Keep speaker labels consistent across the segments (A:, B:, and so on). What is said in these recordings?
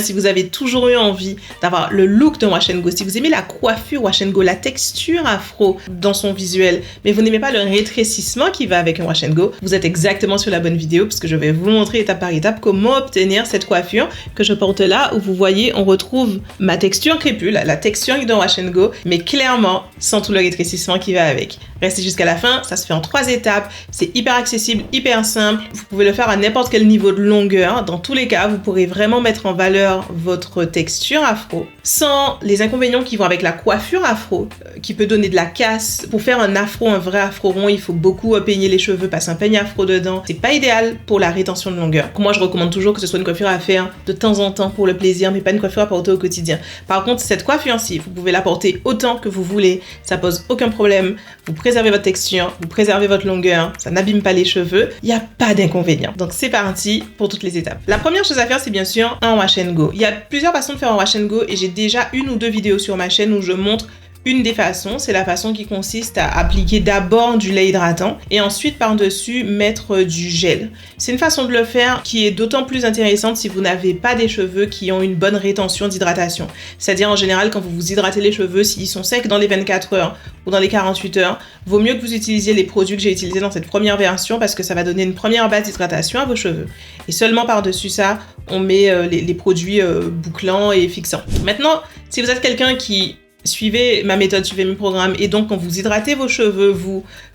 A: Si vous avez toujours eu envie d'avoir le look d'un Wash & Go, si vous aimez la coiffure Wash & Go, la texture afro dans son visuel, mais vous n'aimez pas le rétrécissement qui va avec un Wash & Go, vous êtes exactement sur la bonne vidéo parce que je vais vous montrer étape par étape comment obtenir cette coiffure que je porte là, où vous voyez, on retrouve ma texture crépue, la texture d'un Wash & Go, mais clairement sans tout le rétrécissement qui va avec. Restez jusqu'à la fin, ça se fait en 3 étapes, c'est hyper accessible, hyper simple, vous pouvez le faire à n'importe quel niveau de longueur. Dans tous les cas, vous pourrez vraiment mettre en valeur votre texture afro sans les inconvénients qui vont avec la coiffure afro qui peut donner de la casse. Pour faire un afro, un vrai afro rond, il faut beaucoup peigner les cheveux, passer un peigne afro dedans. C'est pas idéal pour la rétention de longueur. Moi, je recommande toujours que ce soit une coiffure à faire de temps en temps pour le plaisir, mais pas une coiffure à porter au quotidien. Par contre, cette coiffure-ci, vous pouvez la porter autant que vous voulez, ça pose aucun problème. Vous préservez votre texture, vous préservez votre longueur, ça n'abîme pas les cheveux, il n'y a pas d'inconvénient. Donc c'est parti pour toutes les étapes. La première chose à faire, c'est bien sûr un Wash & Go. Il y a plusieurs façons de faire un Wash & Go et j'ai déjà 1 ou 2 vidéos sur ma chaîne où je montre une des façons. C'est la façon qui consiste à appliquer d'abord du lait hydratant et ensuite par-dessus mettre du gel. C'est une façon de le faire qui est d'autant plus intéressante si vous n'avez pas des cheveux qui ont une bonne rétention d'hydratation. C'est-à-dire en général quand vous vous hydratez les cheveux, s'ils sont secs dans les 24 heures ou dans les 48 heures, vaut mieux que vous utilisiez les produits que j'ai utilisés dans cette première version parce que ça va donner une première base d'hydratation à vos cheveux. Et seulement par-dessus ça, on met les produits bouclants et fixants. Maintenant, si vous êtes quelqu'un qui suivez ma méthode, suivez mes programmes et donc quand vous hydratez vos cheveux,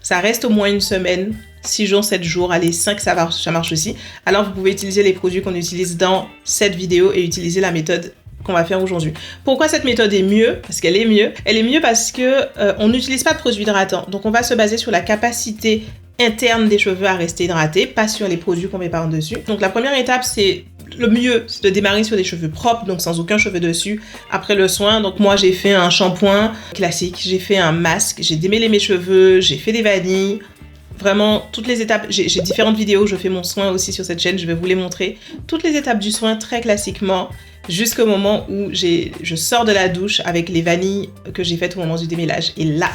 A: ça reste au moins une semaine, 6 jours, 7 jours, allez 5 ça marche aussi. Alors vous pouvez utiliser les produits qu'on utilise dans cette vidéo et utiliser la méthode qu'on va faire aujourd'hui. Pourquoi cette méthode est mieux? Parce qu'elle est mieux. Elle est mieux parce que on n'utilise pas de produits hydratants. Donc on va se baser sur la capacité interne des cheveux à rester hydratés, pas sur les produits qu'on met par-dessus. Donc la première étape, c'est le mieux, c'est de démarrer sur des cheveux propres, donc sans aucun cheveu dessus. Après le soin, donc moi j'ai fait un shampoing classique, j'ai fait un masque, j'ai démêlé mes cheveux, j'ai fait des vanilles. Vraiment, toutes les étapes, j'ai différentes vidéos, je fais mon soin aussi sur cette chaîne, je vais vous les montrer. Toutes les étapes du soin très classiquement, jusqu'au moment où je sors de la douche avec les vanilles que j'ai faites au moment du démêlage. Et là,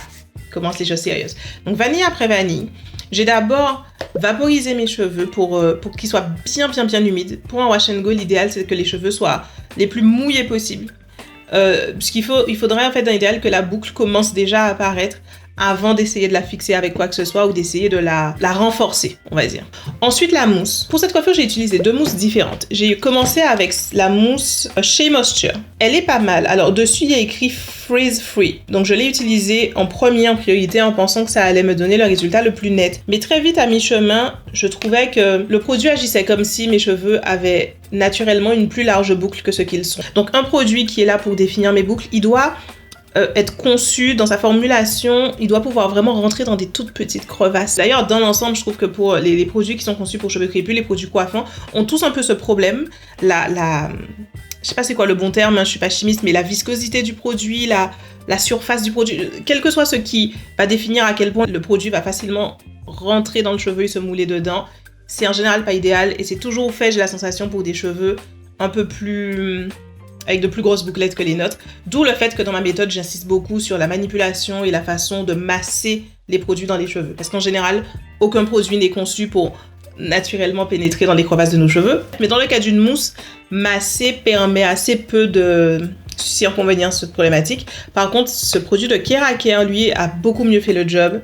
A: commencent les choses sérieuses. Donc vanille après vanille, j'ai d'abord vaporisé mes cheveux pour qu'ils soient bien humides. Pour un Wash & Go, l'idéal c'est que les cheveux soient les plus mouillés possible. Il faudrait en fait dans l'idéal que la boucle commence déjà à apparaître avant d'essayer de la fixer avec quoi que ce soit ou d'essayer de la renforcer, on va dire. Ensuite, la mousse. Pour cette coiffure, j'ai utilisé 2 mousses différentes. J'ai commencé avec la mousse Shea Moisture. Elle est pas mal. Alors, dessus, il y a écrit Freeze Free. Donc, je l'ai utilisée en premier, en priorité, en pensant que ça allait me donner le résultat le plus net. Mais très vite, à mi-chemin, je trouvais que le produit agissait comme si mes cheveux avaient naturellement une plus large boucle que ce qu'ils sont. Donc, un produit qui est là pour définir mes boucles, il doit être conçu dans sa formulation, il doit pouvoir vraiment rentrer dans des toutes petites crevasses. D'ailleurs, dans l'ensemble, je trouve que pour les produits qui sont conçus pour cheveux crépus, les produits coiffants ont tous un peu ce problème. Je sais pas c'est quoi le bon terme, hein, je suis pas chimiste, mais la viscosité du produit, la surface du produit, quel que soit ce qui va définir à quel point le produit va facilement rentrer dans le cheveu et se mouler dedans, c'est en général pas idéal et c'est toujours fait, j'ai la sensation, pour des cheveux un peu plus avec de plus grosses bouclettes que les nôtres. D'où le fait que dans ma méthode, j'insiste beaucoup sur la manipulation et la façon de masser les produits dans les cheveux. Parce qu'en général, aucun produit n'est conçu pour naturellement pénétrer dans les crevasses de nos cheveux. Mais dans le cas d'une mousse, masser permet assez peu de circonvéniences problématiques. Par contre, ce produit de Keraker, lui, a beaucoup mieux fait le job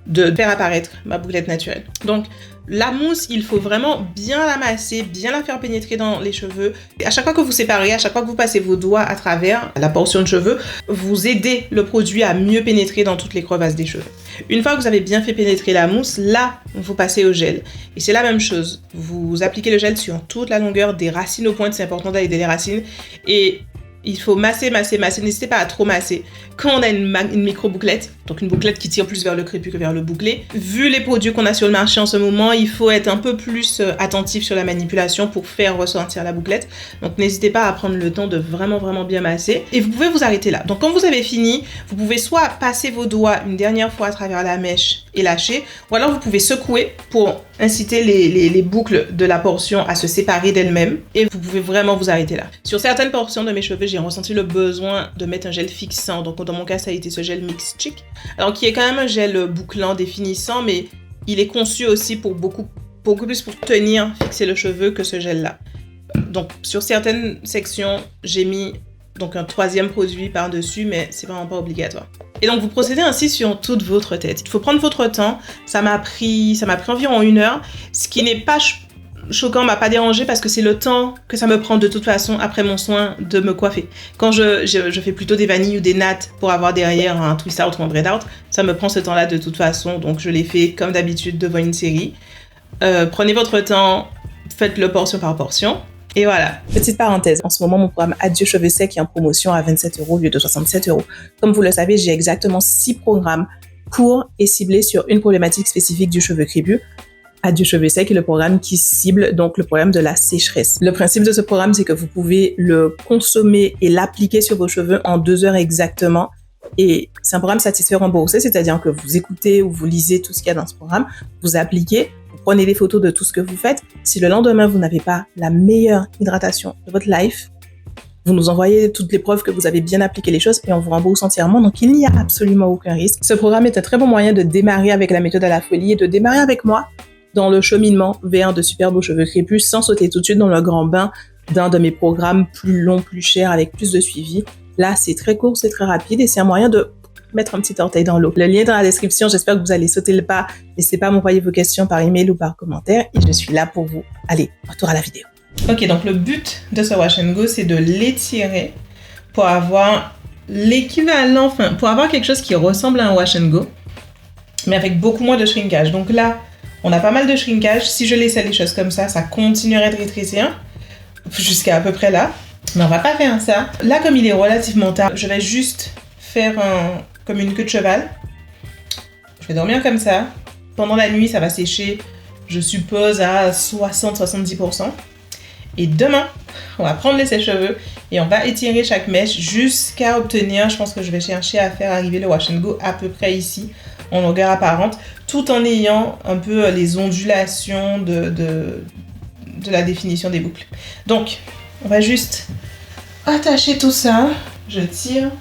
A: de faire apparaître ma bouclette naturelle. Donc, la mousse, il faut vraiment bien la masser, bien la faire pénétrer dans les cheveux. Et à chaque fois que vous séparez, à chaque fois que vous passez vos doigts à travers la portion de cheveux, vous aidez le produit à mieux pénétrer dans toutes les crevasses des cheveux. Une fois que vous avez bien fait pénétrer la mousse, là, vous passez au gel. Et c'est la même chose. Vous appliquez le gel sur toute la longueur des racines aux pointes, c'est important d'aider les racines. Et il faut masser, n'hésitez pas à trop masser. Quand on a une micro-bouclette, donc une bouclette qui tire plus vers le crépus que vers le bouclé, vu les produits qu'on a sur le marché en ce moment, il faut être un peu plus attentif sur la manipulation pour faire ressortir la bouclette. Donc n'hésitez pas à prendre le temps de vraiment bien masser. Et vous pouvez vous arrêter là. Donc quand vous avez fini, vous pouvez soit passer vos doigts une dernière fois à travers la mèche et lâcher, ou alors vous pouvez secouer pour inciter les boucles de la portion à se séparer d'elles-mêmes. Et vous pouvez vraiment vous arrêter là. Sur certaines portions de mes cheveux, j'ai ressenti le besoin de mettre un gel fixant. Donc dans mon cas, ça a été ce gel Mix Chic. Alors qui est quand même un gel bouclant, définissant, mais il est conçu aussi pour beaucoup plus pour tenir, fixer le cheveu que ce gel-là. Donc sur certaines sections, j'ai mis donc un 3e produit par-dessus, mais c'est vraiment pas obligatoire. Et donc vous procédez ainsi sur toute votre tête. Il faut prendre votre temps. Ça m'a pris environ 1 heure, ce qui n'est pas choquant, m'a pas dérangé parce que c'est le temps que ça me prend de toute façon après mon soin de me coiffer. Quand je fais plutôt des vanilles ou des nattes pour avoir derrière un twist out ou un braid out, ça me prend ce temps-là de toute façon, donc je l'ai fait comme d'habitude devant une série. Prenez votre temps, faites-le portion par portion. Et voilà. Petite parenthèse, en ce moment, mon programme Adieu cheveux secs est en promotion à 27 € au lieu de 67 €. Comme vous le savez, j'ai exactement 6 programmes courts et ciblés sur une problématique spécifique du cheveu crépus. Adieu cheveux secs est le programme qui cible donc le problème de la sécheresse. Le principe de ce programme, c'est que vous pouvez le consommer et l'appliquer sur vos cheveux en 2 heures exactement. Et c'est un programme satisfait remboursé, c'est-à-dire que vous écoutez ou vous lisez tout ce qu'il y a dans ce programme, vous appliquez, vous prenez des photos de tout ce que vous faites. Si le lendemain, vous n'avez pas la meilleure hydratation de votre life, vous nous envoyez toutes les preuves que vous avez bien appliqué les choses et on vous rembourse entièrement. Donc, il n'y a absolument aucun risque. Ce programme est un très bon moyen de démarrer avec la méthode à la folie et de démarrer avec moi dans le cheminement vers de super beaux cheveux crépus sans sauter tout de suite dans le grand bain d'un de mes programmes plus longs, plus chers, avec plus de suivi. Là, c'est très court, c'est très rapide et c'est un moyen de mettre un petit orteil dans l'eau. Le lien est dans la description. J'espère que vous allez sauter le pas. N'hésitez pas à m'envoyer vos questions par email ou par commentaire et je suis là pour vous. Allez, retour à la vidéo. Ok, donc le but de ce wash and go, c'est de l'étirer pour avoir l'équivalent, enfin, pour avoir quelque chose qui ressemble à un wash and go, mais avec beaucoup moins de shrinkage. Donc là, on a pas mal de shrinkage. Si je laissais les choses comme ça continuerait de rétrécir jusqu'à à peu près là. Mais on va pas faire ça. Là, comme il est relativement tard, je vais juste faire comme une queue de cheval. Je vais dormir comme ça. Pendant la nuit, ça va sécher, je suppose, à 60-70%. Et demain, on va prendre les sèche-cheveux et on va étirer chaque mèche jusqu'à obtenir, je pense que je vais chercher à faire arriver le wash and go à peu près ici, en longueur apparente, tout en ayant un peu les ondulations de la définition des boucles. Donc, on va juste attacher tout ça. Je tire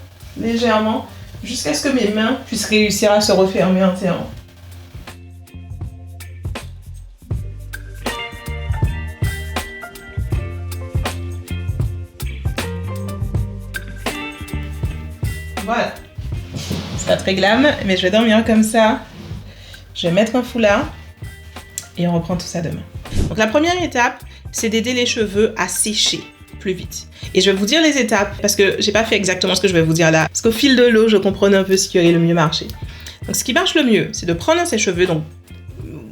A: légèrement jusqu'à ce que mes mains puissent réussir à se refermer entièrement. Voilà. C'est pas très glam, mais je vais dormir comme ça. Je vais mettre un foulard et on reprend tout ça demain. Donc la première étape, c'est d'aider les cheveux à sécher plus vite. Et je vais vous dire les étapes parce que j'ai pas fait exactement ce que je vais vous dire là. Parce qu'au fil de l'eau, je comprenais un peu ce qui aurait le mieux marché. Donc ce qui marche le mieux, c'est de prendre un sèche-cheveux. Donc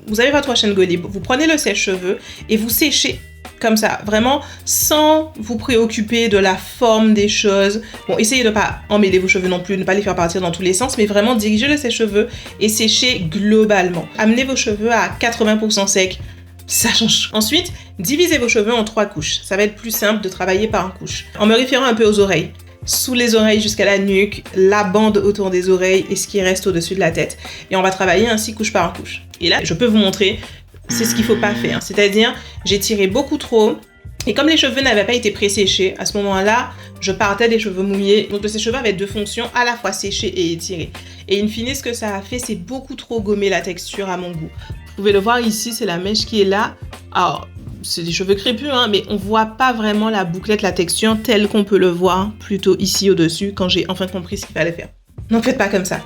A: vous avez votre wash and go libre, vous prenez le sèche-cheveux et vous séchez comme ça, vraiment sans vous préoccuper de la forme des choses. Bon, essayez de ne pas emmêler vos cheveux non plus, ne pas les faire partir dans tous les sens, mais vraiment dirigez le sèche-cheveux et séchez globalement. Amenez vos cheveux à 80% sec, ça change. Ensuite, divisez vos cheveux en 3 couches. Ça va être plus simple de travailler par couche. En me référant un peu aux oreilles. Sous les oreilles jusqu'à la nuque, la bande autour des oreilles et ce qui reste au-dessus de la tête. Et on va travailler ainsi couche par couche. Et là, je peux vous montrer, c'est ce qu'il ne faut pas faire. C'est-à-dire, j'ai tiré beaucoup trop. Et comme les cheveux n'avaient pas été pré-séchés, à ce moment-là, je partais des cheveux mouillés. Donc, ces cheveux avaient 2 fonctions, à la fois sécher et étirer. Et in fine, ce que ça a fait, c'est beaucoup trop gommer la texture à mon goût. Vous pouvez le voir ici, c'est la mèche qui est là. Alors, c'est des cheveux crépus, hein, mais on voit pas vraiment la bouclette, la texture, telle qu'on peut le voir plutôt ici au-dessus, quand j'ai enfin compris ce qu'il fallait faire. Donc, faites pas comme ça.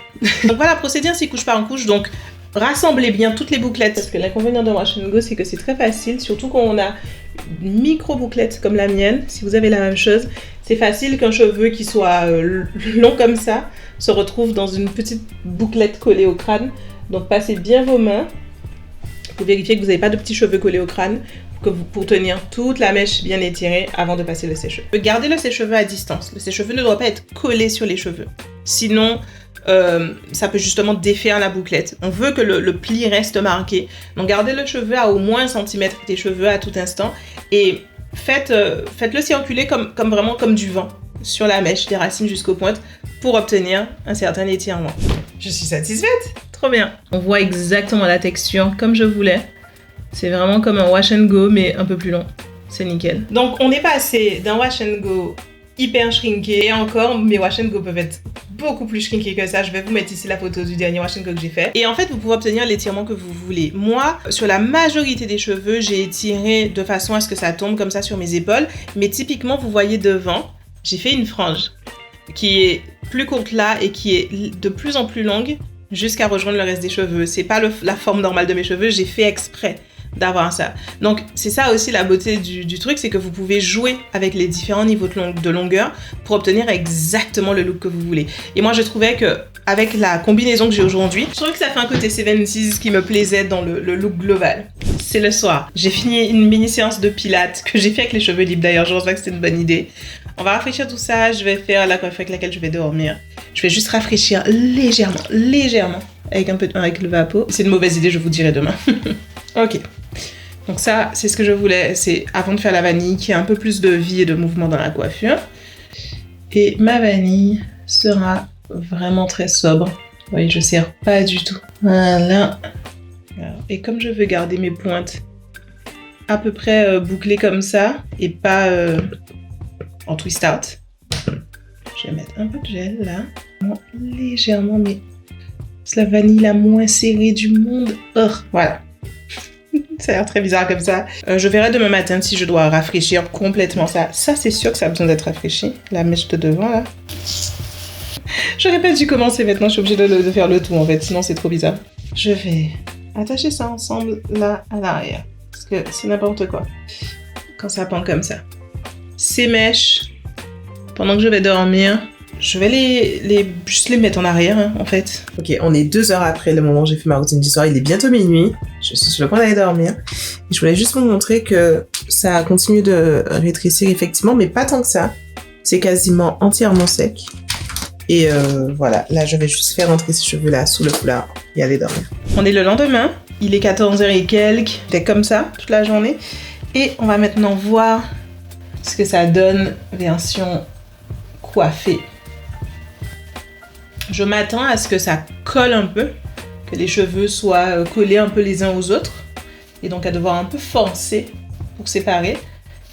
A: Donc voilà, procédez ainsi couche par couche. Donc, rassemblez bien toutes les bouclettes. Parce que l'inconvénient de wash and go, c'est que c'est très facile, surtout quand on a une micro-bouclette comme la mienne. Si vous avez la même chose, c'est facile qu'un cheveu qui soit long comme ça se retrouve dans une petite bouclette collée au crâne. Donc, passez bien vos mains pour vérifier que vous n'avez pas de petits cheveux collés au crâne pour tenir toute la mèche bien étirée avant de passer le sèche-cheveux. Gardez le sèche-cheveux à distance. Le sèche-cheveux ne doit pas être collé sur les cheveux. Sinon, ça peut justement défaire la bouclette. On veut que le pli reste marqué. Donc, gardez le cheveu à au moins 1 centimètre des cheveux à tout instant et faites-le circuler vraiment comme du vent sur la mèche, des racines jusqu'aux pointes pour obtenir un certain étirement. Je suis satisfaite. Trop bien. On voit exactement la texture comme je voulais. C'est vraiment comme un wash and go, mais un peu plus long. C'est nickel. Donc, on est passé d'un wash and go hyper shrinké. Et encore, mes Wash & Go peuvent être beaucoup plus shrinkés que ça. Je vais vous mettre ici la photo du dernier Wash & Go que j'ai fait. Et en fait, vous pouvez obtenir l'étirement que vous voulez. Moi, sur la majorité des cheveux, j'ai étiré de façon à ce que ça tombe comme ça sur mes épaules. Mais typiquement, vous voyez devant, j'ai fait une frange qui est plus courte là et qui est de plus en plus longue jusqu'à rejoindre le reste des cheveux. C'est pas la forme normale de mes cheveux, j'ai fait exprès d'avoir ça. Donc c'est ça aussi la beauté du truc, c'est que vous pouvez jouer avec les différents niveaux de longueur pour obtenir exactement le look que vous voulez. Et moi je trouvais que avec la combinaison que j'ai aujourd'hui, je trouvais que ça fait un côté 70s qui me plaisait dans le look global. C'est le soir. J'ai fini une mini séance de pilates que j'ai fait avec les cheveux libres d'ailleurs, je pense pas que c'était une bonne idée. On va rafraîchir tout ça, je vais faire la coiffe avec laquelle je vais dormir. Je vais juste rafraîchir légèrement avec le vapeau. C'est une mauvaise idée, je vous dirai demain. Ok. Donc ça, c'est ce que je voulais, c'est avant de faire la vanille, qu'il y ait un peu plus de vie et de mouvement dans la coiffure. Et ma vanille sera vraiment très sobre. Vous voyez, je serre pas du tout. Voilà. Et comme je veux garder mes pointes à peu près bouclées comme ça, et pas en twist out, je vais mettre un peu de gel là. Légèrement, mais c'est la vanille la moins serrée du monde. Voilà. Ça a l'air très bizarre comme ça. Je verrai demain matin si je dois rafraîchir complètement ça. Ça, c'est sûr que ça a besoin d'être rafraîchi. La mèche de devant, là. J'aurais pas dû commencer maintenant. Je suis obligée de faire le tout, en fait. Sinon, c'est trop bizarre. Je vais attacher ça ensemble, là, à l'arrière. Parce que c'est n'importe quoi. Quand ça pend comme ça. Ces mèches, pendant que je vais dormir, je vais juste les mettre en arrière, hein, en fait. Ok, on est 2 heures après le moment où j'ai fait ma routine du soir. Il est bientôt minuit. Je suis sur le point d'aller dormir. Et je voulais juste vous montrer que ça continue de rétrécir, effectivement, mais pas tant que ça. C'est quasiment entièrement sec. Et voilà, là, je vais juste faire rentrer ces cheveux-là sous le foulard et aller dormir. On est le lendemain. Il est 14h et quelques. J'étais comme ça toute la journée. Et on va maintenant voir ce que ça donne version coiffée. Je m'attends à ce que ça colle un peu, que les cheveux soient collés un peu les uns aux autres, et donc à devoir un peu forcer pour séparer.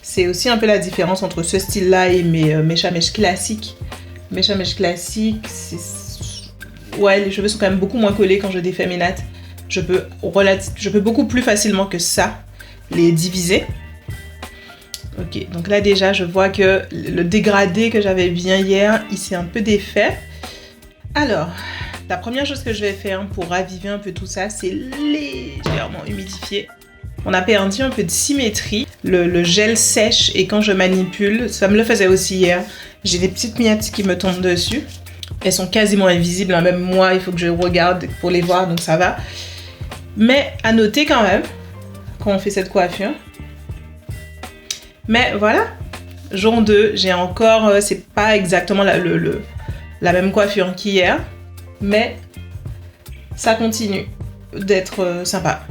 A: C'est aussi un peu la différence entre ce style-là et mes mèches à mèches classiques. Mèches à mèches classiques, ouais, les cheveux sont quand même beaucoup moins collés quand je défais mes nattes. Je peux beaucoup plus facilement que ça les diviser. Ok, donc là déjà, je vois que le dégradé que j'avais bien hier, il s'est un peu défait. Alors, la première chose que je vais faire pour raviver un peu tout ça, c'est légèrement humidifier. On a perdu un peu de symétrie. Le gel sèche et quand je manipule, ça me le faisait aussi hier, j'ai des petites miettes qui me tombent dessus. Elles sont quasiment invisibles, hein. Même moi, il faut que je regarde pour les voir, donc ça va. Mais à noter quand même, quand on fait cette coiffure. Mais voilà, jour 2, j'ai encore, c'est pas exactement la même coiffure qu'hier, mais ça continue d'être sympa.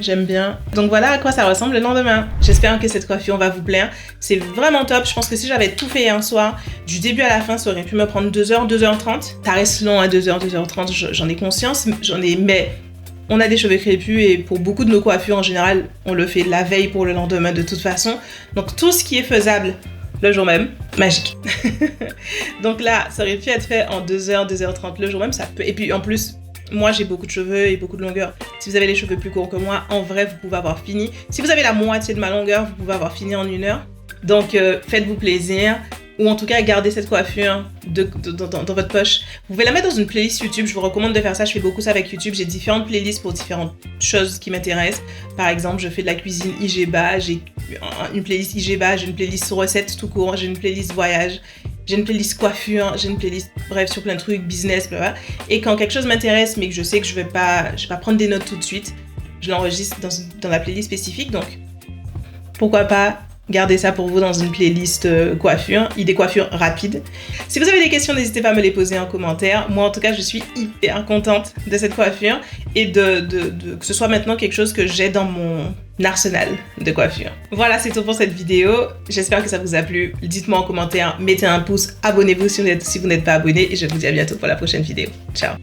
A: J'aime bien. Donc voilà à quoi ça ressemble le lendemain. J'espère que cette coiffure va vous plaire. C'est vraiment top. Je pense que si j'avais tout fait un soir, du début à la fin, ça aurait pu me prendre 2h, 2h30. Ça reste long à 2h, 2h30, j'en ai conscience. Mais on a des cheveux crépus et pour beaucoup de nos coiffures, en général, on le fait la veille pour le lendemain de toute façon. Donc tout ce qui est faisable le jour même, magique. Donc là, ça aurait pu être fait en 2h, 2h30 le jour même, ça peut. Et puis en plus, moi j'ai beaucoup de cheveux et beaucoup de longueur. Si vous avez les cheveux plus courts que moi, en vrai, vous pouvez avoir fini. Si vous avez la moitié de ma longueur, vous pouvez avoir fini en 1 heure. Donc faites-vous plaisir. Ou en tout cas, gardez cette coiffure dans votre poche. Vous pouvez la mettre dans une playlist YouTube. Je vous recommande de faire ça. Je fais beaucoup ça avec YouTube. J'ai différentes playlists pour différentes choses qui m'intéressent. Par exemple, je fais de la cuisine IGBA. J'ai une playlist IGBA. J'ai une playlist recettes tout court. J'ai une playlist voyage. J'ai une playlist coiffure. J'ai une playlist, bref, sur plein de trucs, business, blablabla. Et quand quelque chose m'intéresse, mais que je sais que je vais pas prendre des notes tout de suite, je l'enregistre dans la playlist spécifique. Donc, pourquoi pas gardez ça pour vous dans une playlist coiffure, idées coiffure rapide. Si vous avez des questions, n'hésitez pas à me les poser en commentaire. Moi, en tout cas, je suis hyper contente de cette coiffure et que ce soit maintenant quelque chose que j'ai dans mon arsenal de coiffure. Voilà, c'est tout pour cette vidéo. J'espère que ça vous a plu. Dites-moi en commentaire, mettez un pouce, abonnez-vous si vous n'êtes pas abonné et je vous dis à bientôt pour la prochaine vidéo. Ciao!